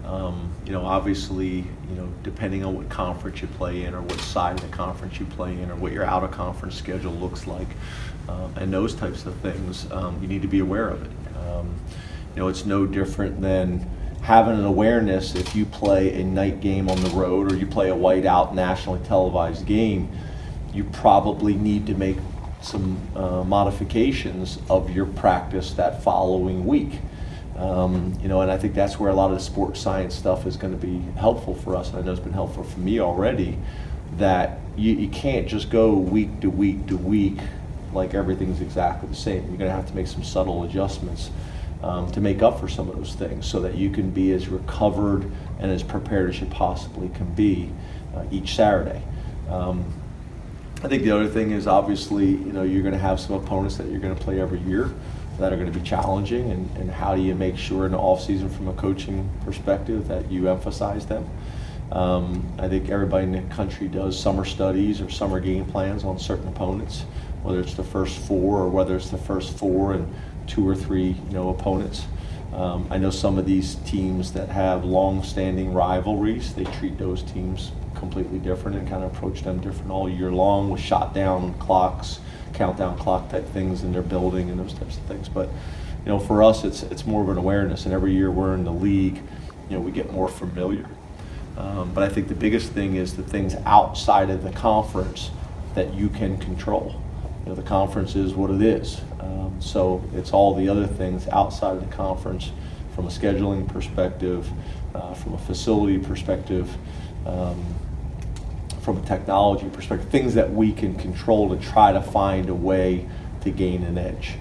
Obviously, depending on what conference you play in or what side of the conference you play in or what your out-of-conference schedule looks like, and those types of things, you need to be aware of it. It's no different than having an awareness if you play a night game on the road or you play a whiteout nationally televised game, you probably need to make some modifications of your practice that following week. And I think that's where a lot of the sports science stuff is going to be helpful for us, and I know it's been helpful for me already, that you can't just go week to week to week like everything's exactly the same. You're going to have to make some subtle adjustments to make up for some of those things so that you can be as recovered and as prepared as you possibly can be each Saturday. I think the other thing is obviously, you're going to have some opponents that you're going to play every year that are going to be challenging, and how do you make sure in the off season from a coaching perspective that you emphasize them. I think everybody in the country does summer studies or summer game plans on certain opponents, whether it's the first four or whether it's the first four and 2 or 3 opponents. I know some of these teams that have long-standing rivalries, they treat those teams completely different and kind of approach them different all year long with shot down clocks, countdown clock type things in their building and those types of things. But for us, it's more of an awareness, and every year we're in the league, we get more familiar. But I think the biggest thing is the things outside of the conference that you can control. The conference is what it is. So it's all the other things outside of the conference, from a scheduling perspective, from a facility perspective, from a technology perspective, things that we can control to try to find a way to gain an edge.